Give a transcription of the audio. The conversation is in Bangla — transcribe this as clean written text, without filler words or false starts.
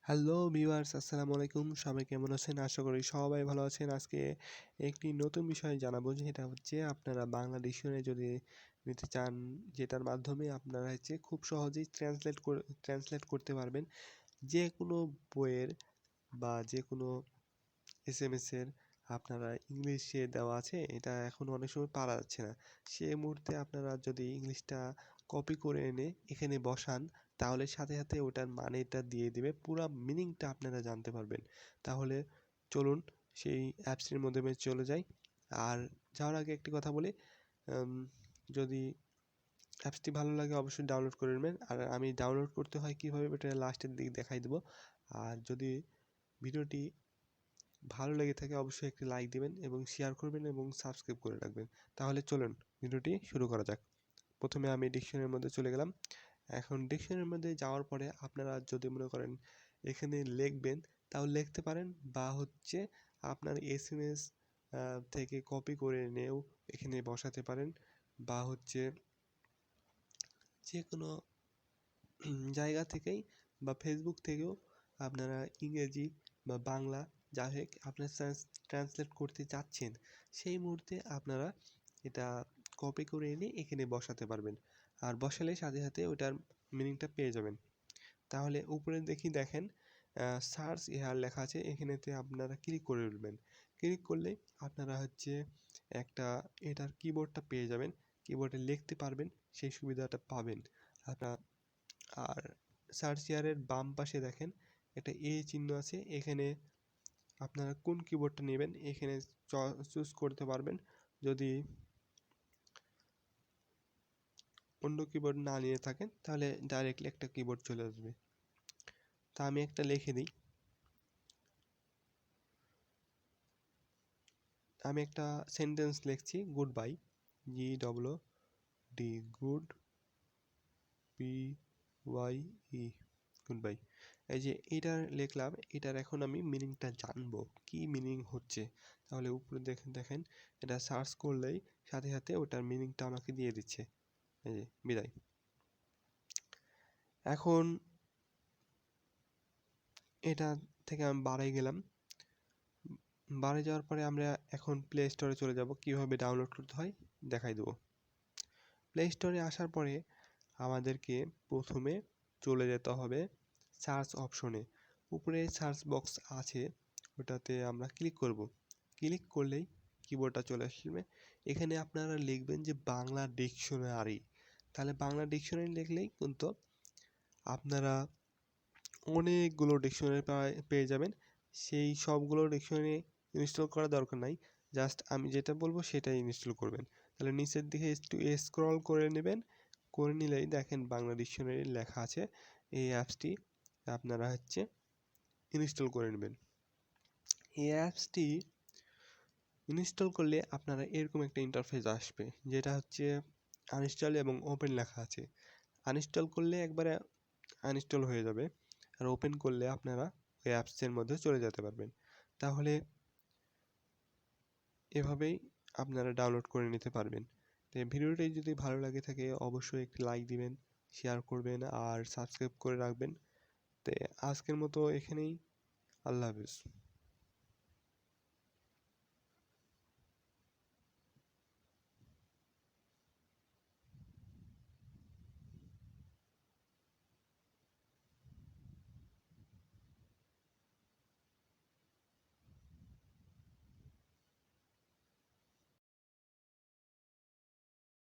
হ্যালো ভিউয়ার্স, আসসালামু আলাইকুম। সবাই কেমন আছেন? আশা করি সবাই ভালো আছেন। আজকে একটি নতুন বিষয় জানাবো, যেটা হচ্ছে আপনারা বাংলা ডিকশনারি যদি নিতে চান, যেটার মাধ্যমে আপনারা খুব সহজেই ট্রান্সলেট করতে পারবেন যে কোনো বইয়ের বা যে কোনো এসএমএস এর। আপনারা ইংলিশে দেওয়া আছে, এটা এখন অনেক সময় পারা যাচ্ছে না। সে মুহূর্তে আপনারা যদি ইংলিশটা কপি করে এনে এখানে বসান, তাহলে সাথে সাথে ওটার মানেটা দিয়ে দিবে, পুরা মিনিংটা আপনারা জানতে পারবেন। তাহলে চলুন সেই অ্যাপসটির মাধ্যমে চলে যাই। আর যাওয়ার আগে একটি কথা বলি, যদি অ্যাপসটি ভালো লাগে অবশ্যই ডাউনলোড করে নেবেন। আর আমি ডাউনলোড করতে হয় কীভাবে, এটা লাস্টের দিকে দেখাই দেবো। আর যদি ভিডিওটি ভালো লেগে থাকে অবশ্যই একটি লাইক দিবেন এবং শেয়ার করবেন এবং সাবস্ক্রাইব করে রাখবেন। তাহলে চলুন ভিডিওটি শুরু করা যাক। প্রথমে আমি ডিকশনারির মধ্যে চলে গেলাম। এখন ডিকশনারির মধ্যে যাওয়ার পরে আপনারা যদি মনে করেন এখানে লিখবেন, তাও লিখতে পারেন, বা আপনার এসএমএস থেকে কপি করে এনেও এখানে বসাতে পারেন, বা যে কোনো জায়গা থেকেই বা ফেসবুক থেকেও আপনারা ইংরেজি বা বাংলা যা হোক আপনার ট্রান্সলেট করতে চাচ্ছেন, সেই মুহূর্তে আপনারা এটা কপি করে এনে এখানে বসাতে পারবেন। আর বসালে সাথে সাথে ওটার মিনিংটা পেয়ে যাবেন। তাহলে উপরে দেখেন সার্চ হেয়ার লেখা আছে, এখানেতে আপনারা ক্লিক করে উঠবেন। ক্লিক করলে আপনারা এটার কিবোর্ডটা পেয়ে যাবেন, কিবোর্ডে লিখতে পারবেন, সেই সুবিধাটা পাবেন আপনার। আর সার্চ হেয়ারের বাম পাশে দেখেন একটা চিহ্ন আছে, এখানে আপনারা কোন কিবোর্ডটা নেবেন এখানে চুজ করতে পারবেন। যদি অন্য কিবোর্ড না নিয়ে থাকেন তাহলে ডাইরেক্টলি একটা কিবোর্ড চলে আসবে। তা আমি একটা লিখে দিই। আমি একটা সেন্টেন্স লিখছি, good bye, GWD, good, PYE, good bye. এই যে এটার লিখলাম, এটার এখন আমি মিনিংটা জানবো কি মিনিং হচ্ছে। তাহলে উপরে দেখেন এটা সার্চ করলেই সাথে সাথে ওটার মিনিংটা আমাকে দিয়ে দিচ্ছে। এই যে বিদায়। এখন এটা থেকে আমি বাড়াই গেলাম। বাড়ি যাওয়ার পরে আমরা এখন প্লে স্টোরে চলে যাব, কিভাবে ডাউনলোড করতে হয় দেখাই দেবো। প্লে স্টোরে আসার পরে আমাদেরকে প্রথমে চলে যেতে হবে সার্চ অপশনে। উপরে সার্চ বক্স আছে, ওটাতে আমরা ক্লিক করব। ক্লিক করলেই কিবোর্ডটা চলে আসবে। এখানে আপনারা লিখবেন যে বাংলা ডিকশনারি। তাহলে বাংলা ডিকশনারি লিখলেই কিন্তু আপনারা অনেকগুলো ডিকশনারি পেয়ে যাবেন। সেই সবগুলো ডিকশনারি ইনস্টল করার দরকার নাই, জাস্ট আমি যেটা বলবো সেটাই ইনস্টল করবেন। তাহলে নিচের দিকে একটু স্ক্রল করে নেবেন, করে নিলেই দেখেন বাংলা ডিকশনারি লেখা আছে। এই অ্যাপসটি আপনারা ইনস্টল করে নেবেন। এই অ্যাপসটি ইনস্টল করলে আপনারা এরকম একটা ইন্টারফেস আসবে, যেটা আনইনস্টল এবং ওপেন লেখা আছে। আনইনস্টল করলে একবারে আনইনস্টল হয়ে যাবে, আর ওপেন করলে আপনারা ওই অ্যাপসের মধ্যে চলে যেতে পারবেন। তাহলে এভাবেই আপনারা ডাউনলোড করে নিতে পারবেন। তো ভিডিওটি যদি ভালো লাগে থাকে অবশ্যই একটি লাইক দিবেন, শেয়ার করবেন আর সাবস্ক্রাইব করে রাখবেন। তো আজকের মতো এখানেই, আল্লাহ হাফেজ।